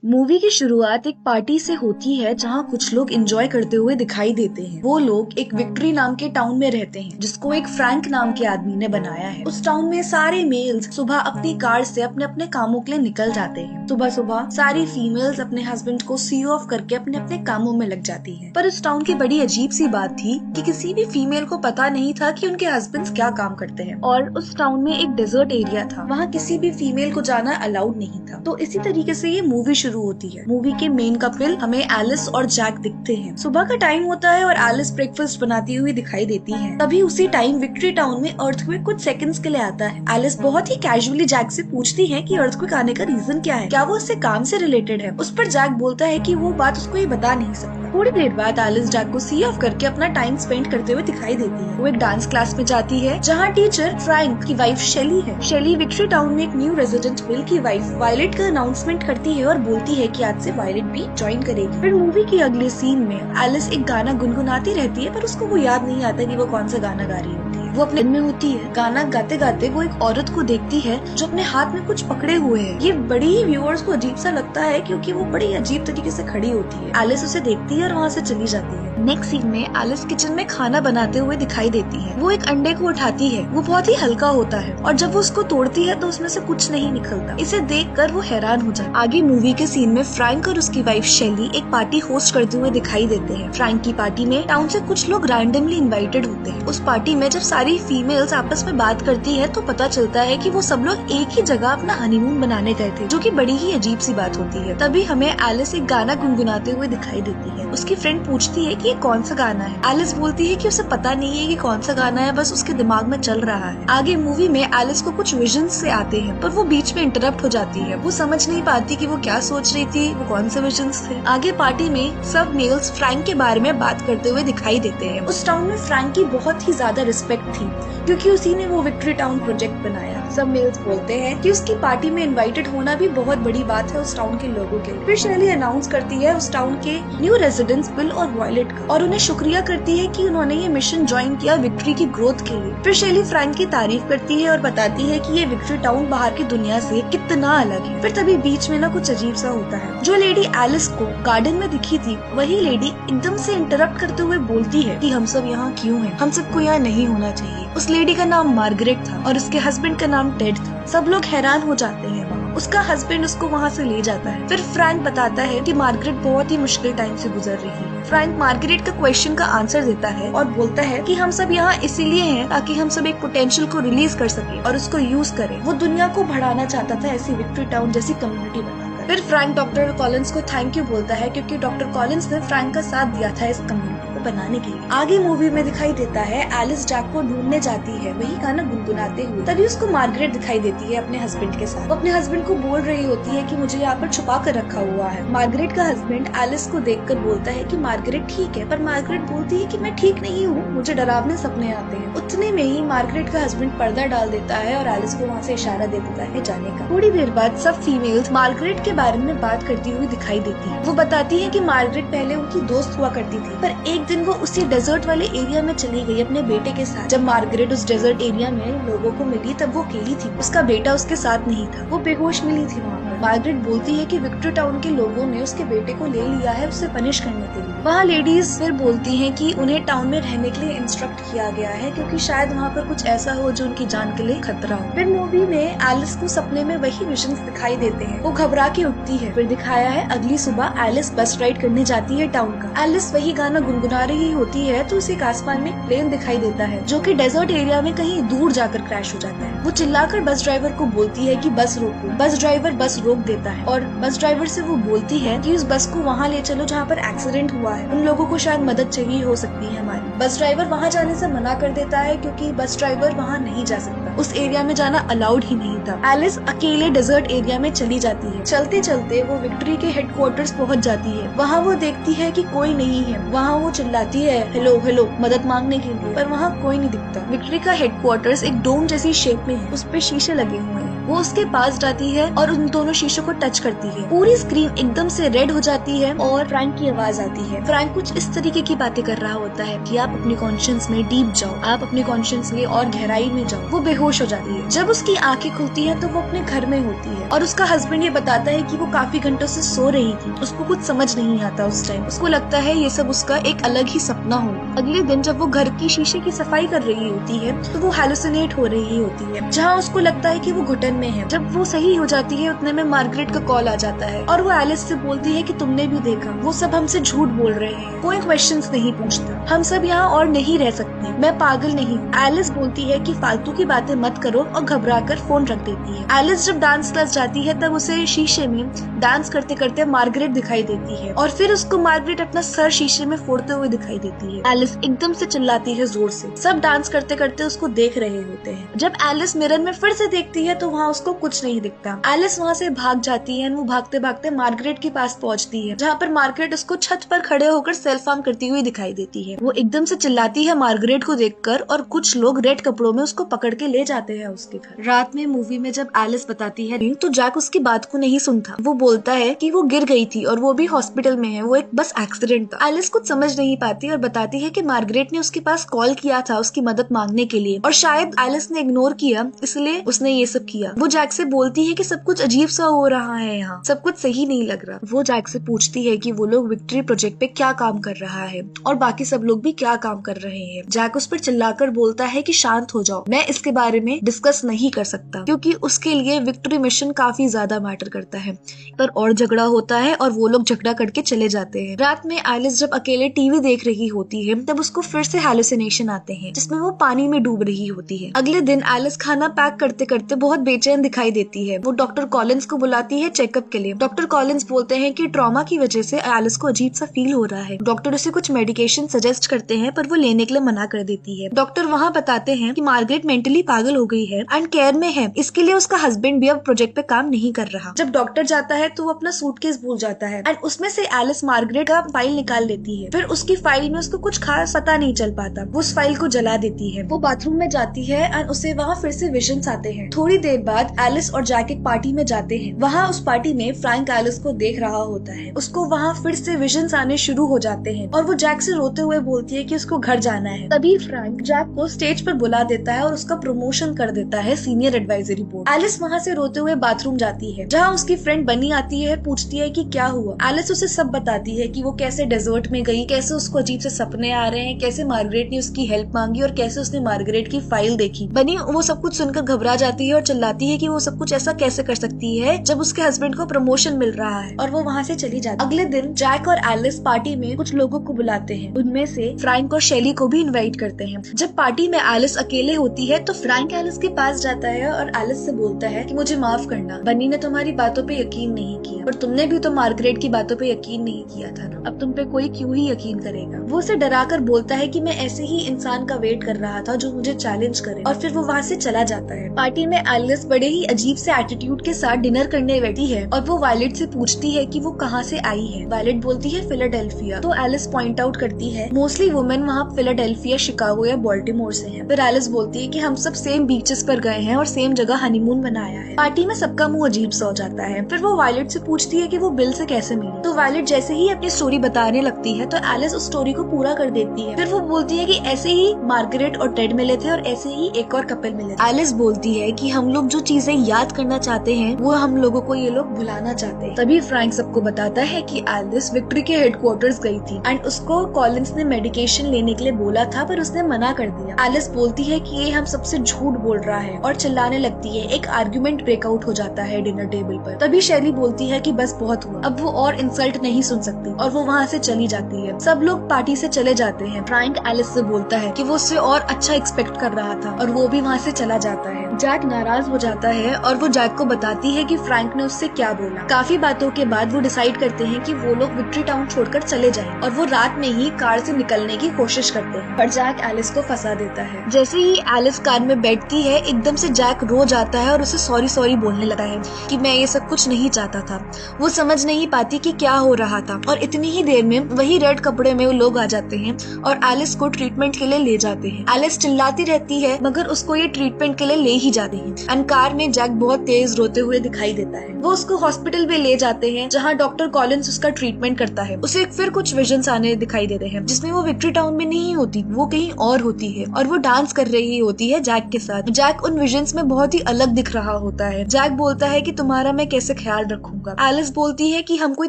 Movie की शुरुआत एक पार्टी से होती है जहाँ कुछ लोग एंजॉय करते हुए दिखाई देते हैं। वो लोग एक विक्ट्री नाम के टाउन में रहते हैं जिसको एक फ्रैंक नाम के आदमी ने बनाया है। उस टाउन में सारे मेल्स सुबह अपनी कार से अपने अपने कामों के लिए निकल जाते हैं। सुबह सुबह सारी फीमेल्स अपने हस्बैंड को सी ऑफ करके अपने अपने कामों में लग जाती है। पर उस टाउन की बड़ी अजीब सी बात थी कि किसी भी फीमेल को पता नहीं था कि उनके हस्बैंड क्या काम करते हैं। और उस टाउन में एक डेजर्ट एरिया था, वहाँ किसी भी फीमेल को जाना अलाउड नहीं था। तो इसी तरीके से ये मूवी शुरू होती है। मूवी के मेन कपल हमें एलिस और जैक दिखते हैं। सुबह का टाइम होता है और एलिस ब्रेकफास्ट बनाती हुई दिखाई देती है। तभी उसी टाइम विक्ट्री टाउन में अर्थक्वेक कुछ सेकंड्स के लिए आता है। एलिस बहुत ही कैजुअली जैक से पूछती है कि अर्थक्वेक आने का रीजन क्या है, क्या वो उससे काम से रिलेटेड है। उस पर जैक बोलता है कि वो बात उसको ये बता नहीं सकता। थोड़ी देर बाद एलिस जैक को सी ऑफ करके अपना टाइम स्पेंड करते हुए दिखाई देती है। वो एक डांस क्लास में जाती है जहाँ टीचर फ्रैंक की वाइफ शेली है। शेली विक्ट्री टाउन में एक न्यू रेजिडेंट विल की वाइफ वायलेट का अनाउंसमेंट करती है और बोलती है कि आज से वायलेट भी ज्वाइन करेगी। फिर मूवी की अगले सीन में एलिस एक गाना गुनगुनाती रहती है पर उसको वो याद नहीं आता कि वो कौन सा गाना गा रही होती है। वो अपने दिन में होती है। गाना गाते गाते वो एक औरत को देखती है जो अपने हाथ में कुछ पकड़े हुए है। ये बड़ी ही व्यूअर्स को अजीब सा लगता है क्योंकि वो बड़ी अजीब तरीके से खड़ी होती है। एलिस उसे देखती है और वहाँ से चली जाती है। नेक्स्ट सीन में एलिस किचन में खाना बनाते हुए दिखाई देती है। वो एक अंडे को उठाती है। वो बहुत ही हल्का होता है और जब वो उसको तोड़ती है तो उसमें से कुछ नहीं निकलता। इसे देखकर वो हैरान हो जाती है। आगे मूवी के सीन में फ्रैंक और उसकी वाइफ शेली एक पार्टी होस्ट करते हुए दिखाई देते हैं। फ्रैंक की पार्टी में टाउन से कुछ लोग रैंडमली इनवाइटेड होते हैं। उस पार्टी में जब सारी फीमेल्स आपस में बात करती है तो पता चलता है कि वो सब लोग एक ही जगह अपना हनीमून बनाने गए थे, जो कि बड़ी ही अजीब सी बात होती है। तभी हमें एलिस एक गाना गुनगुनाते हुए दिखाई देती है। उसकी फ्रेंड पूछती है कि ये कौन सा गाना है। एलिस बोलती है कि उसे पता नहीं है कि कौन सा गाना है, बस उसके दिमाग में चल रहा है। आगे मूवी में एलिस को कुछ विजन्स से आते हैं पर वो बीच में इंटरप्ट हो जाती है। वो समझ नहीं पाती कि वो क्या सोच रही थी, वो कौन से विजन्स थे। आगे पार्टी में सब मेल्स फ्रैंक के बारे में बात करते हुए दिखाई देते हैं। उस टाउन में फ्रैंक की बहुत ही ज्यादा रिस्पेक्ट थी क्योंकि उसी ने वो विक्ट्री टाउन प्रोजेक्ट बनाया। सब मेल्स बोलते हैं कि उसकी पार्टी में इनवाइटेड होना भी बहुत बड़ी बात है उस टाउन के लोगों के लिए। फिर शेली अनाउंस करती है उस टाउन के न्यू रेजिडेंट्स बिल और वायलेट का और उन्हें शुक्रिया करती है कि उन्होंने ये मिशन ज्वाइन किया विक्ट्री की ग्रोथ के लिए। फिर शेली फ्रैंक की तारीफ करती है और बताती है कि ये विक्ट्री टाउन बाहर की दुनिया से कितना अलग है। फिर तभी बीच में ना कुछ अजीब सा होता है। जो लेडी एलिस को गार्डन में दिखी थी वही लेडी एकदम से इंटरप्ट करते हुए बोलती है कि हम सब यहाँ क्यों हैं? हम सबको यहाँ नहीं होना चाहिए। उस लेडी का नाम मार्गरेट था और उसके हस्बैंड का नाम टेड था। सब लोग हैरान हो जाते हैं। उसका हस्बैंड उसको वहाँ से ले जाता है। फिर फ्रैंक बताता है कि मार्गरेट बहुत ही मुश्किल टाइम से गुजर रही है। फ्रैंक मार्गरेट का क्वेश्चन का आंसर देता है और बोलता है कि हम सब यहाँ इसीलिए हैं ताकि हम सब एक पोटेंशियल को रिलीज कर सके और उसको यूज करें। वो दुनिया को बढ़ाना चाहता था ऐसी विक्ट्री टाउन जैसी कम्युनिटी बनाकर। फिर फ्रैंक डॉक्टर कॉलिंस को थैंक यू बोलता है क्योंकि डॉक्टर कॉलिंस ने फ्रैंक का साथ दिया था इस कम्युनिटी को बनाने के लिए। आगे मूवी में दिखाई देता है एलिस जैक को ढूंढने जाती है वही गाना गुनगुनाते हुए। तभी उसको मार्गरेट दिखाई देती है अपने हस्बैंड के साथ। वो अपने हस्बैंड को बोल रही होती है कि मुझे यहाँ पर छुपा कर रखा हुआ है। मार्गरेट का हस्बैंड एलिस को देखकर बोलता है कि मार्गरेट ठीक है, पर मार्गरेट बोलती है कि मैं ठीक नहीं हूँ, मुझे डरावने सपने आते हैं। उतने में ही मार्गरेट का हस्बैंड पर्दा डाल देता है और एलिस को वहाँ से इशारा दे देता है जाने का। थोड़ी देर बाद सब फीमेल्स मार्गरेट के बारे में बात करती हुई दिखाई देती है। वो बताती है कि मार्गरेट पहले उनकी दोस्त हुआ करती थी पर एक दिन वो उसी डेजर्ट वाले एरिया में चली गई अपने बेटे के साथ। जब मार्गरेट उस डेजर्ट एरिया में लोगों को मिली तब वो अकेली थी। उसका बेटा उसके साथ नहीं था। वो बेहोश मिली थी वहाँ पर। मार्गरेट बोलती है कि विक्ट्री टाउन के लोगों ने उसके बेटे को ले लिया है उसे पनिश करने के लिए। वहाँ लेडीज फिर बोलती हैं कि उन्हें टाउन में रहने के लिए इंस्ट्रक्ट किया गया है क्योंकि शायद वहाँ पर कुछ ऐसा हो जो उनकी जान के लिए खतरा हो। फिर मूवी में एलिस को सपने में वही विजन्स दिखाई देते हैं। वो घबरा के उठती है। फिर दिखाया है अगली सुबह एलिस बस राइड करने जाती है टाउन का। एलिस वही गाना गुनगुना रही होती है तो उसे आसमान में प्लेन दिखाई देता है जो कि डेजर्ट एरिया में कहीं दूर जाकर क्रैश हो जाता है। वो चिल्लाकर बस ड्राइवर को बोलती है कि बस रोको। बस ड्राइवर बस रोक देता है और बस ड्राइवर से वो बोलती है कि उस बस को वहाँ ले चलो जहाँ पर एक्सीडेंट हुआ है, उन लोगों को शायद मदद चाहिए हो सकती है हमारी। बस ड्राइवर वहाँ जाने से मना कर देता है क्योंकि बस ड्राइवर वहाँ नहीं जा सकता, उस एरिया में जाना अलाउड ही नहीं था। एलिस अकेले डेजर्ट एरिया में चली जाती है। चलते चलते वो विक्ट्री के हेडक्वार्टर्स पहुँच जाती है। वहाँ वो देखती है कि कोई नहीं है। वहाँ वो चिल्लाती है हेलो हेलो मदद मांगने के लिए, पर वहाँ कोई नहीं दिखता। विक्ट्री का हेडक्वार्टर्स एक डोम जैसी शेप में है। उस पे शीशे लगे हुए हैं। वो उसके पास जाती है और उन दोनों शीशों को टच करती है। पूरी स्क्रीन एकदम से रेड हो जाती है और फ्रैंक की आवाज आती है। फ्रैंक कुछ इस तरीके की बातें कर रहा होता है कि आप अपनी कॉन्शियस में डीप जाओ, आप अपनी कॉन्शियस में और गहराई में जाओ। वो बेहोश हो जाती है। जब उसकी आंखें खुलती है तो वो अपने घर में होती है और उसका हस्बैंड ये बताता है कि वो काफी घंटों से सो रही थी। उसको कुछ समझ नहीं आता उस टाइम। उसको लगता है ये सब उसका एक अलग ही सपना हो। अगले दिन जब वो घर की शीशे की सफाई कर रही होती है तो वो हैलुसिनेट हो रही होती है, जहाँ उसको लगता है कि वो घुटन में है। जब वो सही हो जाती है उतने में मार्गरेट का कॉल आ जाता है और वो एलिस से बोलती है कि तुमने भी देखा, वो सब हमसे झूठ बोल रहे हैं, कोई क्वेश्चंस नहीं पूछता, हम सब यहाँ और नहीं रह सकते, मैं पागल नहीं। एलिस बोलती है कि फालतू की बातें मत करो और घबरा कर फोन रख देती है। एलिस जब डांस क्लास जाती है तब उसे शीशे में डांस करते करते मार्गरेट दिखाई देती है और फिर उसको मार्गरेट अपना सर शीशे में फोड़ते हुए दिखाई देती है। एलिस एकदम से चिल्लाती है जोर से। सब डांस करते करते उसको देख रहे होते हैं। जब एलिस मिरर में फिर से देखती है तो वहाँ उसको कुछ नहीं दिखता। एलिस वहाँ से भाग जाती है। वो भागते भागते मार्गरेट के पास पहुँचती है, जहाँ पर मार्गरेट उसको छत पर खड़े होकर सेल्फ हार्म करती हुई दिखाई देती है। वो एकदम से चिल्लाती है मार्गरेट को देखकर और कुछ लोग रेड कपड़ों में उसको पकड़ के ले जाते हैं उसके घर। रात में मूवी में जब एलिस बताती है तो जैक उसकी बात को नहीं सुनता। वो बोलता है कि वो गिर गई थी और वो भी हॉस्पिटल में है, वो एक बस एक्सीडेंट था। एलिस कुछ समझ नहीं पाती और बताती है कि मार्गरेट ने उसके पास कॉल किया था उसकी मदद मांगने के लिए और शायद एलिस ने इग्नोर किया, इसलिए उसने ये सब किया। वो जैक से बोलती है कि सब कुछ अजीब सा हो रहा है, यहाँ सब कुछ सही नहीं लग रहा। वो जैक से पूछती है कि वो लोग विक्ट्री प्रोजेक्ट पे क्या काम कर रहा है और बाकी सब लोग भी क्या काम कर रहे हैं। जैक उस पर चिल्लाकर बोलता है कि शांत हो जाओ, मैं इसके बारे में डिस्कस नहीं कर सकता, क्योंकि उसके लिए विक्ट्री मिशन काफी ज्यादा मैटर करता है। पर और झगड़ा होता है और वो लोग झगड़ा करके चले जाते हैं। रात में एलिस जब अकेले टीवी देख रही होती है तब उसको फिर से हैलुसिनेशन आते हैं, जिसमें वो पानी में डूब रही होती है। अगले दिन एलिस खाना पैक करते करते बहुत बेचैन दिखाई देती है। वो डॉक्टर कॉलिंस को बुलाती है चेकअप के लिए। डॉक्टर कॉलिंस बोलते हैं कि ट्रॉमा की वजह से एलिस को अजीब सा फील हो रहा है। डॉक्टर उसे कुछ मेडिकेशन सजेस्ट करते हैं पर वो लेने के लिए मना कर देती है। डॉक्टर वहाँ बताते हैं कि मार्गरेट मेंटली पागल हो गई है एंड केयर में है, इसके लिए उसका हस्बैंड भी अब प्रोजेक्ट पे काम नहीं कर रहा। जब डॉक्टर जाता है तो वो अपना सूटकेस भूल जाता है एंड उसमें से एलिस मार्गरेट का फाइल निकाल लेती है। फिर उसकी फाइल में उसको कुछ खास पता नहीं चल पाता। वो उस फाइल को जला देती है। वो बाथरूम में जाती है एंड उसे वहाँ फिर से विजन्स आते हैं। थोड़ी देर बाद एलिस और जैक एक पार्टी में जाते हैं। वहाँ उस पार्टी में फ्रैंक एलिस को देख रहा होता है। उसको वहाँ फिर से विजन्स आने शुरू हो जाते हैं और वो जैक से रोते हुए बोलती है कि उसको घर जाना है। तभी फ्रैंक जैक को स्टेज पर बुला देता है और उसका प्रमोशन कर देता है सीनियर एडवाइजरी बोर्ड। एलिस वहाँ से रोते हुए बाथरूम जाती है, जहाँ उसकी फ्रेंड बनी आती है, पूछती है कि क्या हुआ। एलिस उसे सब बताती है कि वो कैसे डेजर्ट में गई, कैसे उसको अजीब से सपने आ रहे हैं, कैसे मार्गरेट ने उसकी हेल्प मांगी और कैसे उसने मार्गरेट की फाइल देखी। बनी वो सब कुछ सुनकर घबरा जाती है और चिल्लाती है कि वो सब कुछ ऐसा कैसे कर सकती है जब उसके हस्बैंड को प्रमोशन मिल रहा है, और वो वहाँ से चली जाती है। अगले दिन जैक और एलिस पार्टी में कुछ लोगों को बुलाते हैं। उनमें से फ्रैंक और शेली को भी इनवाइट करते हैं। जब पार्टी में एलिस अकेले होती है तो फ्रैंक एलिस के पास जाता है और एलिस से बोलता है कि मुझे माफ करना, बनी ने तुम्हारी बातों पे यकीन नहीं किया और तुमने भी तो मार्गरेट की बातों पे यकीन नहीं किया था ना, अब तुम पे कोई क्यों ही यकीन करेगा। वो उसे डराकर बोलता है कि मैं ऐसे ही इंसान का वेट कर रहा था जो मुझे चैलेंज करे, और फिर वो वहाँ से चला जाता है। पार्टी में एलिस बड़े ही अजीब से एटीट्यूड के साथ डिनर करने बैठी है और वो वायलेट से पूछती है कि वो कहाँ से आई है। वायलेट बोलती है फिलाडेल्फिया। तो एलिस पॉइंट आउट करती है मोस्टली वुमेन वहाँ फिलाडेल्फिया, शिकागो या बाल्टीमोर से हैं। फिर एलिस बोलती है कि हम सब सेम बीचेस पर गए हैं और सेम जगह हनीमून मनाया है। पार्टी में सबका मुंह अजीब सा हो जाता है। फिर वो वायलेट से पूछती है कि वो बिल से कैसे मिली। तो वायलेट जैसे ही अपनी स्टोरी बताने लगती है तो एलिस उस स्टोरी को पूरा कर देती है। फिर वो बोलती है कि ऐसे ही मार्गरेट और टेड मिले थे और ऐसे ही एक और कपल मिले थे। एलिस बोलती है कि हम लोग जो चीजें याद करना चाहते हैं वो हम लोगों को ये लोग भुलाना चाहते हैं। तभी फ्रैंक सबको बताता है कि एलिस विक्ट्री के हेडक्वार्टर्स गई थी एंड उसको कॉलिंस ने मेडिकेशन लेने के लिए बोला था पर उसने मना कर दिया। एलिस बोलती है कि ये हम सबसे झूठ बोल रहा है और चिल्लाने लगती है। एक आर्ग्यूमेंट ब्रेकआउट हो जाता है डिनर टेबल पर। तभी शेली बोलती है कि बस बहुत हुआ, अब वो और इंसल्ट नहीं सुन सकती, और वो वहाँ से चली जाती है। सब लोग पार्टी से चले जाते हैं। फ्रैंक एलिस से बोलता है कि वो उससे और अच्छा एक्सपेक्ट कर रहा था और वो भी वहाँ से चला जाता है। जैक नाराज हो जाता है और वो जैक को बताती है कि फ्रैंक ने उससे क्या बोला। काफी बातों के बाद वो डिसाइड करते हैं कि वो लोग विक्ट्री टाउन छोड़कर चले जाएं और वो रात में ही कार से निकलने की कोशिश करते हैं, पर जैक एलिस को फंसा देता है। जैसे ही एलिस कार में बैठती है एकदम से जैक रो जाता है और उसे सॉरी सॉरी बोलने लगा है कि मैं ये सब कुछ नहीं चाहता था। वो समझ नहीं पाती कि क्या हो रहा था और इतनी ही देर में वही रेड कपड़े में वो लोग आ जाते हैं और एलिस को ट्रीटमेंट के लिए ले जाते हैं। एलिस चिल्लाती रहती है मगर उसको ये ट्रीटमेंट के लिए ले ही जाती है एंड कार में जैक बहुत तेज रोते हुए दिखाई देता है। वो उसको हॉस्पिटल में ले जाते हैं जहाँ डॉक्टर कॉलिंस उसका ट्रीटमेंट करता है। उसे फिर कुछ विजन्स आने दिखाई देते हैं जिसमें वो विक्ट्री टाउन में नहीं होती, वो कहीं और होती है और वो डांस कर रही होती है जैक के साथ। जैक उन विजन्स में बहुत ही अलग दिख रहा होता है। जैक बोलता है कि तुम्हारा मैं कैसे ख्याल रखूंगा। एलिस बोलती है कि हम कोई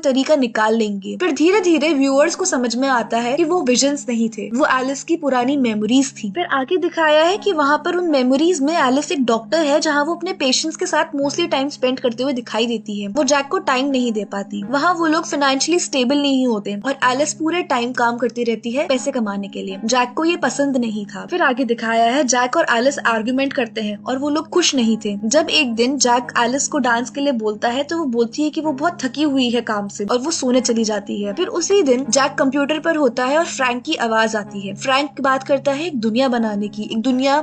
तरीका निकाल लेंगे। फिर धीरे धीरे व्यूअर्स को समझ में आता है कि वो विजन्स नहीं थे, वो एलिस की पुरानी मेमोरीज थी। फिर आगे दिखाया है कि वहाँ पर उन मेमोरीज में एलिस एक डॉक्टर है जहाँ वो अपने पेशेंट्स के साथ मोस्टली टाइम स्पेंड करते हुए दिखाई देती है। वो जैक को टाइम नहीं दे पाती। वहाँ वो लोग फाइनेंशियली स्टेबल नहीं होते और एलिस पूरे टाइम काम करती रहती है पैसे कमाने के लिए। जैक को ये पसंद नहीं था। फिर आगे दिखाया है जैक और एलिस आर्ग्यूमेंट करते हैं और वो लोग खुश नहीं थे। जब एक दिन जैक एलिस को डांस के लिए बोलता है तो वो बोलती है कि वो बहुत थकी हुई है काम से और वो सोने चली जाती है। फिर उसी दिन जैक कंप्यूटर पर होता है और फ्रैंक की आवाज आती है। फ्रैंक बात करता है एक दुनिया बनाने की,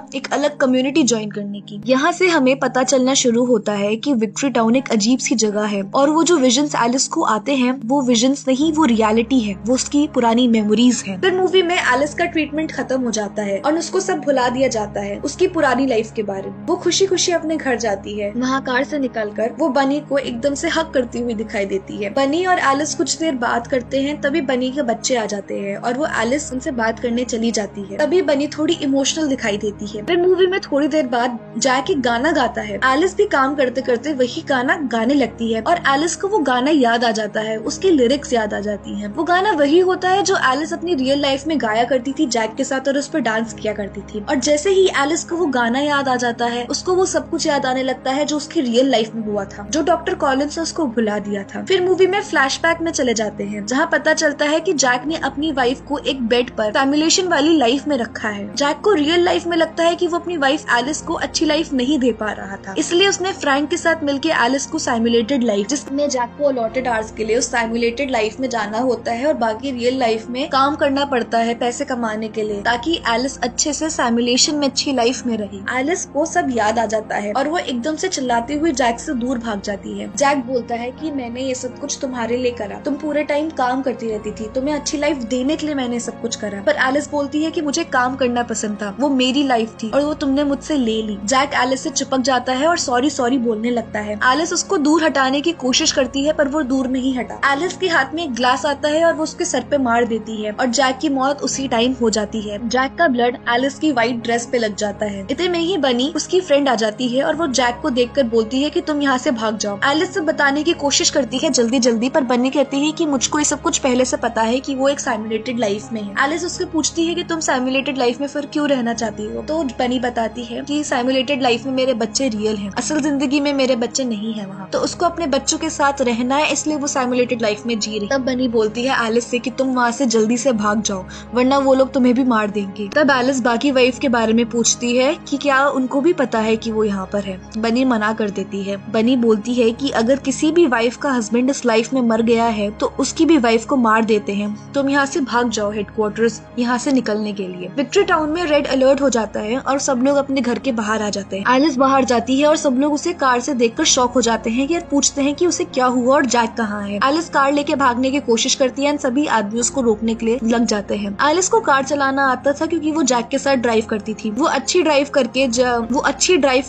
एक अलग कम्युनिटी ज्वाइन करने की। यहाँ से हमें पता चलना शुरू होता है कि विक्ट्री टाउन एक अजीब सी जगह है और वो जो विजन्स एलिस को आते हैं वो विजन्स नहीं, वो रियलिटी है, वो उसकी पुरानी मेमोरीज है। फिर मूवी में एलिस का ट्रीटमेंट खत्म हो जाता है और उसको सब भुला दिया जाता है उसकी पुरानी लाइफ के बारे में। वो खुशी खुशी अपने घर जाती है। वहाँ कार से निकलकर वो बनी को एकदम से हक करती हुई दिखाई देती है। बनी और एलिस कुछ देर बात करते हैं, तभी बनी के बच्चे आ जाते हैं और वो एलिस उनसे बात करने चली जाती है। तभी बनी थोड़ी इमोशनल दिखाई देती है। फिर मूवी में थोड़ी देर बाद जैक एक गाना गाता है। एलिस भी काम करते करते वही गाना गाने लगती है और एलिस को वो गाना याद आ जाता है, उसकी लिरिक्स याद आ जाती हैं। वो गाना वही होता है जो एलिस अपनी रियल लाइफ में गाया करती थी जैक के साथ और उस पर डांस किया करती थी। और जैसे ही एलिस को वो गाना याद आ जाता है उसको वो सब कुछ याद आने लगता है जो उसकी रियल लाइफ में हुआ था, जो डॉक्टर कॉलिंस ने उसको भुला दिया था। फिर मूवी में फ्लैशबैक में चले जाते हैं जहाँ पता चलता है कि जैक ने अपनी वाइफ को एक बेड पर सिमुलेशन वाली लाइफ में रखा है। जैक को रियल लाइफ में लगता है कि वो अपनी वाइफ एलिस को अच्छी लाइफ नहीं दे पा रहा था, इसलिए उसने फ्रैंक के साथ मिलकर एलिस को सिमुलेटेड लाइफ, जिसमें जैक को अलॉटेड आवर्स के लिए उस सिमुलेटेड लाइफ में जाना होता है और बाकी रियल लाइफ में काम करना पड़ता है पैसे कमाने के लिए, ताकि एलिस अच्छे से सिमुलेशन में अच्छी लाइफ में रहे। एलिस को सब याद आ जाता है और वो एकदम से चिल्लाती हुई जैक से दूर भाग जाती है। जैक बोलता है कि मैंने ये सब कुछ तुम्हारे लिए करा, तुम पूरे टाइम काम करती रहती थी, तुम्हें अच्छी लाइफ देने के लिए मैंने सब कुछ करा। पर एलिस बोलती है कि मुझे काम करना पसंद था, वो मेरी लाइफ थी और वो तुमने मुझसे ले ली। जैक एलिस से चिपक जाता है और सॉरी सॉरी बोलने लगता है। एलिस उसको दूर हटाने की कोशिश करती है पर वो दूर नहीं हटा। एलिस के हाथ में एक ग्लास आता है और वो उसके सर पे मार देती है और जैक की मौत उसी टाइम हो जाती है। जैक का ब्लड एलिस की व्हाइट ड्रेस पे लग जाता है। इतने में ही बनी उसकी फ्रेंड आ जाती है और वो जैक को देखकर बोलती है कि तुम यहाँ से भाग जाओ। एलिस से बताने की कोशिश करती है जल्दी जल्दी, पर बनी कहती है कि मुझको ये सब कुछ पहले से पता है कि वो एक सिमुलेटेड लाइफ में है। एलिस उससे पूछती है कि तुम सिमुलेटेड लाइफ में फिर क्यों रहना चाहती हो, तो बनी बताती है कि सिमुलेटेड लाइफ में मेरे बच्चे रियल हैं, असल जिंदगी में मेरे बच्चे नहीं है वहाँ, तो उसको अपने बच्चों के साथ रहना है इसलिए वो सिमुलेटेड लाइफ में जी रही। तब बनी बोलती है एलिस से कि तुम वहाँ से जल्दी से भाग जाओ वरना वो लोग तुम्हें भी मार देंगे। तब एलिस बाकी वाइफ के बारे में पूछती है कि क्या उनको भी पता है कि वो यहाँ पर है। बनी मना कर देती है। बनी बोलती है कि अगर किसी भी वाइफ का हस्बैंड इस लाइफ में मर गया है तो उसकी भी वाइफ को मार देते हैं, तुम यहाँ से भाग जाओ हेडक्वार्टर्स यहाँ से निकलने के लिए। विक्ट्री टाउन में रेड अलर्ट हो जाता है और सब लोग अपने घर के बाहर आ जाते हैं। एलिस बाहर जाती है और सब लोग उसे कार से देखकर शॉक हो जाते हैं कि पूछते हैं कि उसे क्या हुआ और जैक कहाँ है। एलिस कार लेके भागने की कोशिश करती है और सभी आदमी उसको रोकने के लिए लग जाते हैं। एलिस को कार चलाना आता था क्योंकि वो जैक के साथ ड्राइव करती थी। वो अच्छी ड्राइव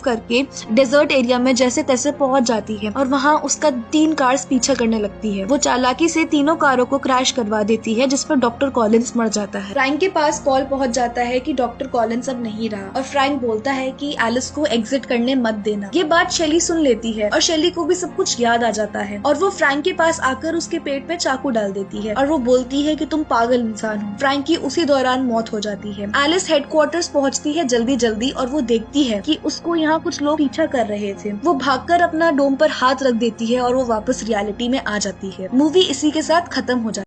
करके डेजर्ट एरिया में जैसे तैसे पहुंच जाती है और वहाँ उसका 3 कार्स पीछा करने लगती है। वो चालाकी से तीनों कारों को क्रैश करवा देती है जिस पर डॉक्टर कॉलिंस मर जाता है। फ्रैंक के पास कॉल पहुंच जाता है कि डॉक्टर कॉलिंस अब नहीं रहा और फ्रैंक बोलता है कि एलिस को एग्जिट करने मत देना। ये बात शेली सुन लेती है और शेली को भी सब कुछ याद आ जाता है और वो फ्रैंक के पास आकर उसके पेट में चाकू डाल देती है और वो बोलती है कि तुम पागल इंसान हो। फ्रैंक की उसी दौरान मौत हो जाती है। एलिस हेडक्वार्टर्स पहुंचती है जल्दी जल्दी और वो देखती है कि उसको यहाँ कुछ लोग पीछा कर रहे थे। वो भागकर अपना डोम पर हाथ रख देती है और वो वापस रियलिटी में आ जाती है। मूवी इसी के साथ खत्म हो जाती है।